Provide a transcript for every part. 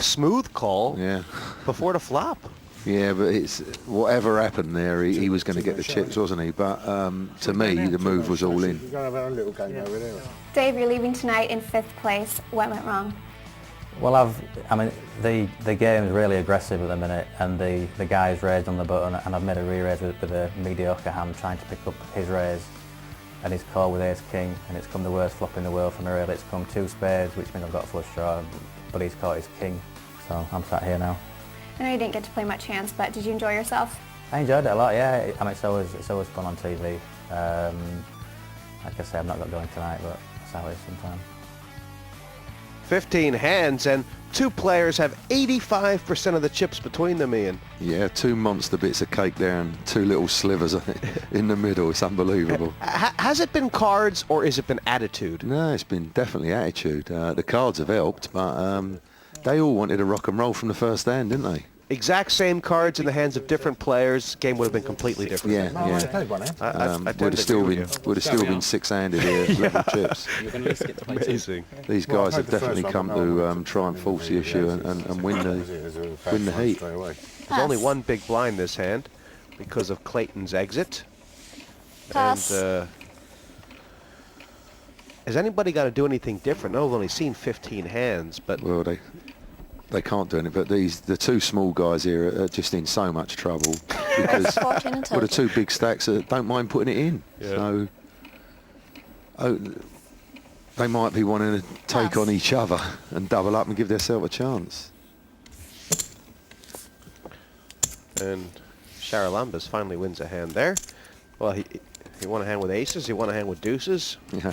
smooth call before the flop. Yeah, but it's whatever happened there, he was going to get the chips, wasn't he? But to me, the move was all in. Dave, you're leaving tonight in 5th place. What went wrong? Well, I mean, the game's really aggressive at the minute, and the guy's raised on the button, and I've made a re-raise with a mediocre hand trying to pick up his raise, and he's called with ace king, and it's come the worst flop in the world for me really. It's come 2 spades, which means I've got a flush draw, but he's caught his king, so I'm sat here now. I know you didn't get to play much hands, but did you enjoy yourself? I enjoyed it a lot, yeah. I mean, it's always fun on TV. Like I say, I've not got going tonight, but that's how it is sometimes. 15 hands, and 2 players have 85% of the chips between them, Ian. Yeah, 2 monster bits of cake there and 2 little slivers in the middle. It's unbelievable. Has it been cards or has it been attitude? No, it's been definitely attitude. The cards have helped, but they all wanted to rock and roll from the first hand, didn't they? Exact same cards in the hands of different players. Game would have been completely different. Yeah. Would have still been 6-handed here, level chips. Amazing. These guys have definitely come to try and force the issue and win the heat. There's only one big blind this hand because of Clayton's exit. Pass. And has anybody got to do anything different? No, I've only seen 15 hands, but well, they can't do anything. But the 2 small guys here are just in so much trouble because the 2 big stacks don't mind putting it in. Yeah. So they might be wanting to take on each other and double up and give themselves a chance. And Charalambous finally wins a hand there. Well, he won a hand with aces. He won a hand with deuces. Yeah.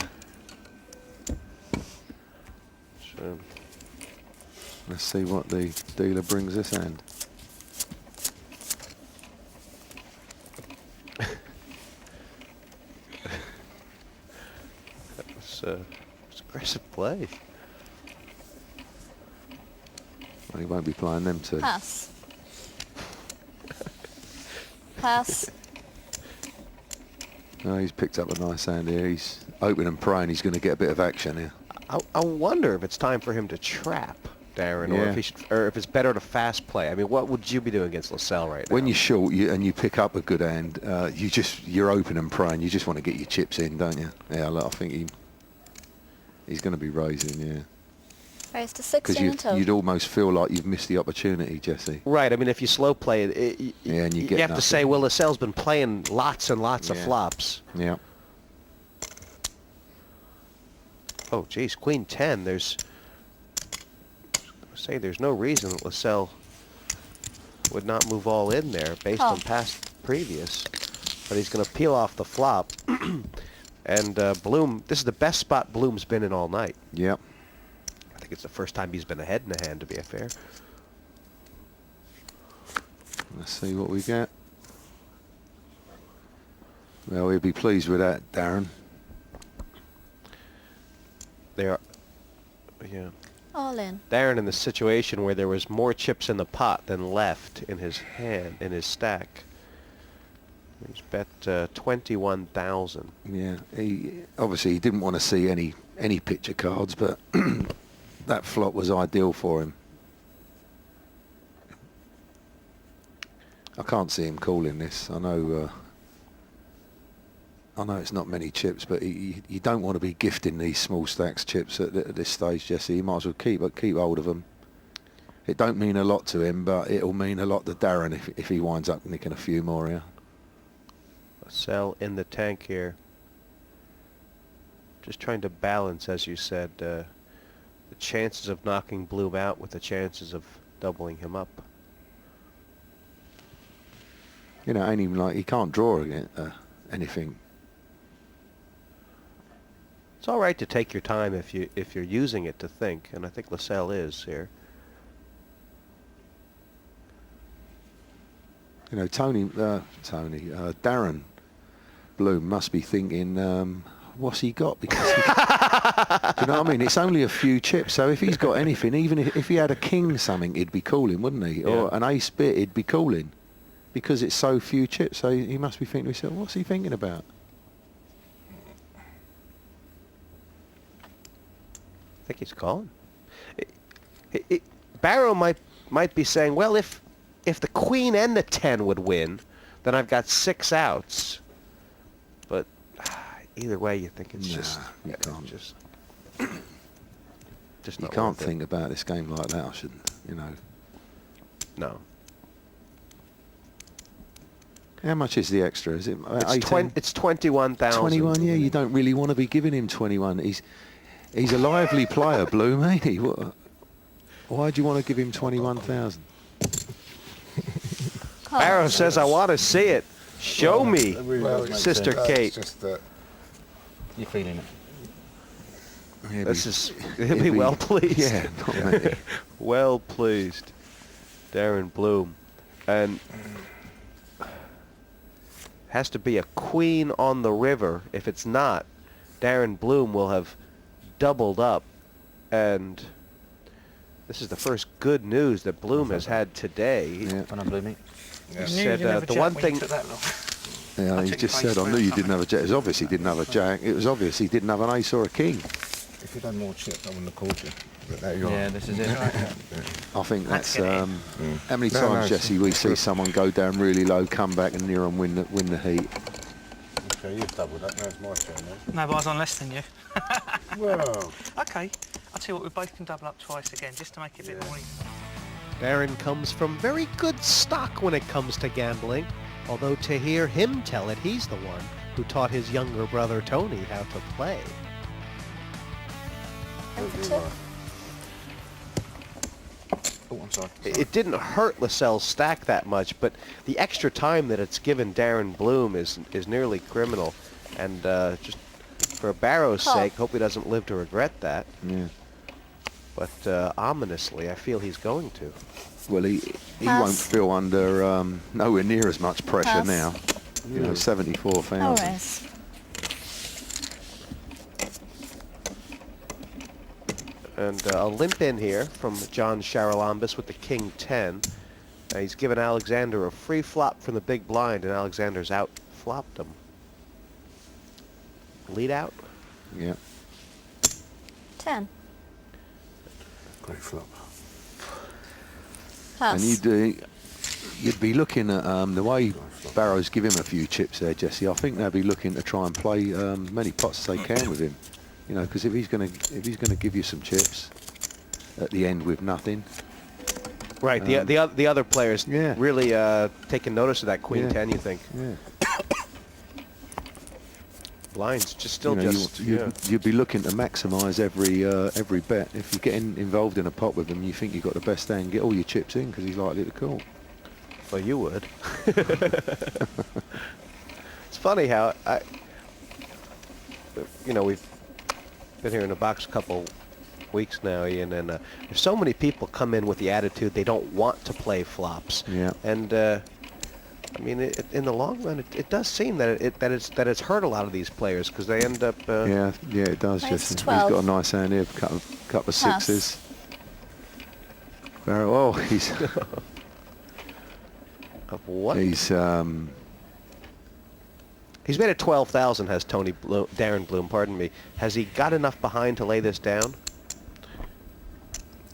So let's see what the dealer brings this hand. That was aggressive play. Well, he won't be playing them 2. Pass. Pass. No, he's picked up a nice hand here. He's hoping and praying he's going to get a bit of action here. I wonder if it's time for him to trap Darren, or if it's better to fast play. I mean, what would you be doing against Lascelles right now? When you're short and you pick up a good hand, you're open and praying. You just want to get your chips in, don't you? Yeah, look, I think he's going to be raising, yeah. Raise to 16 and 2. You'd almost feel like you've missed the opportunity, Jesse. Right. I mean, if you slow play it, and you have to say, well, Lascelles' been playing lots and lots of flops. Yeah. Oh, geez, Queen 10. There's no reason that Lascelles would not move all in there based on previous. But he's going to peel off the flop. And Bloom, this is the best spot Bloom's been in all night. Yep. I think it's the first time he's been ahead in a hand, to be fair. Let's see what we get. Well, we'll be pleased with that, Darren. They are, yeah. All in. Darren in the situation where there was more chips in the pot than left in his hand, in his stack. He's bet 21,000. Yeah, he didn't want to see any picture cards, but that flop was ideal for him. I can't see him calling this. I know it's not many chips, but you don't want to be gifting these small stacks chips at this stage, Jesse. You might as well keep hold of them. It don't mean a lot to him, but it'll mean a lot to Darren if he winds up nicking a few more here. Sell in the tank here. Just trying to balance, as you said, the chances of knocking Bloom out with the chances of doubling him up. You know, ain't even like he can't draw again, anything. It's all right to take your time if you're using it to think, and I think Lascelles is here. You know, Darren Bloom must be thinking, what's he got? Because do you know what I mean? It's only a few chips, so if he's got anything, even if he had a king something, he'd be calling, wouldn't he? Yeah. Or an ace bit, he'd be calling, because it's so few chips. So he must be thinking to himself, what's he thinking about? I think he's calling. Barrow might be saying, well, if the queen and the 10 would win, then I've got 6 outs. But either way, you think it's just you can't. just You not can't worth it. think about this game like that. I shouldn't. No. How much is the extra? Is it It's 18? It's 21,000. 21. Yeah, you don't really want to be giving him 21. He's a lively player, Bloom, ain't he? Why do you want to give him 21,000? Barrow says, I want to see it. Show me, Sister Kate. Just You're feeling it. Yeah, He'll be well pleased. Yeah, not many. Well pleased. Darren Bloom. And has to be a queen on the river. If it's not, Darren Bloom will have doubled up. And this is the first good news that Bloom has had today. Yeah. When I'm blooming. He said the one thing... Yeah, he just said, I knew you didn't have a jack. It was obvious he didn't have a jack. It was obvious he didn't have an ace or a king. if you'd had more chips, I wouldn't have called you. But there you are. Yeah, this is it. I think that's how many No, times, no, Jesse, we see someone go down really low, come back and near and win the heat. Okay, you've doubled up. Now it's my turn then. No, but I was on less than you. Well, Okay, I'll tell you what, we both can double up twice again, just to make it a bit more even. Darren comes from very good stock when it comes to gambling, although to hear him tell it, he's the one who taught his younger brother Tony how to play. And for 2. oh, I'm sorry. It didn't hurt Lascelles' stack that much, but the extra time that it's given Darren Bloom is nearly criminal. And just for Barrow's Call. sake, hope he doesn't live to regret that. Yeah. But ominously, I feel he's going to. Well, he Pass. won't feel under nowhere near as much pressure Pass. now. You know, 74,000. Always. And a limp in here from John Charalambous with the King 10. He's given Alexander a free flop from the big blind, and Alexander's out flopped him. Lead out. Yeah. 10. Great flop. Pass. And you'd be looking at the way Barrows give him a few chips there, Jesse. I think they'll be looking to try and play many pots as they can with him. You know, because if he's going to give you some chips at the end with nothing. Right. The other players Yeah. really taking notice of that Queen Yeah. 10. You think? Yeah. Blinds just still You know, just. you'd be looking to maximise every bet. If you're getting involved in a pot with him, you think you've got the best hand, get all your chips in because he's likely to call. Well, you would. It's funny how we've been here in the box a couple weeks now, Ian, and there's so many people come in with the attitude they don't want to play flops. Yeah. And I mean, in the long run, it does seem that it's hurt a lot of these players because they end up. Yeah, it does, Ace Jesse. 12. He's got a nice hand here, couple of Pass. sixes. Barrow, oh, he's Of what? he's He's made it 12,000. Has Darren Bloom? Pardon me. Has he got enough behind to lay this down?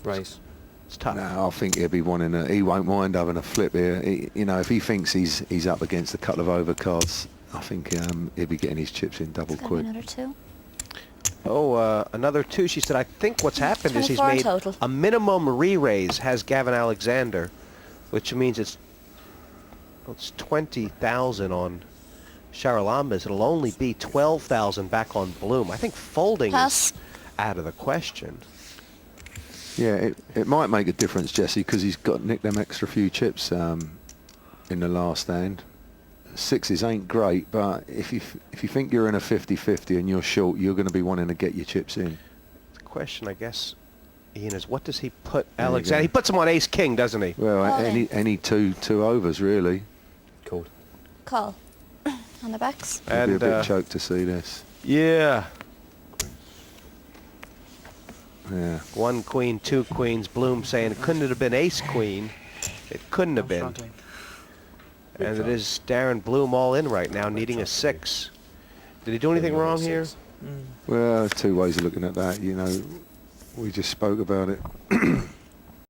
Raise. It's tough. No, I think he'll be wanting he won't mind having a flip here. If he thinks he's up against a couple of overcards, I think he'll be getting his chips in double Then quick. another 2. Oh, another 2. She said, I think what's happened is he's 24 made total. a minimum re-raise, has Gavin Alexander, which means it's 20,000 on Charalambous. It'll only be 12,000 back on Bloom. I think folding Pass. is out of the question. Yeah, it might make a difference, Jesse, because he's got nicked them extra few chips in the last hand. Sixes ain't great, but if you think you're in a 50-50 and you're short, you're going to be wanting to get your chips in. The question, I guess, Ian, is what does he put There you Alexander? go. He puts him on Ace King, doesn't he? Well, All any two overs really. Called. Call. On the backs. It'd be a And bit choked to see this. yeah, Yeah. 1 queen, 2 queens. Bloom saying it couldn't have been Ace Queen. It couldn't have I'm been. struggling. And it is Darren Bloom all in right now, needing a 6. Did he do anything wrong here? Well, two ways of looking at that. You know, we just spoke about it.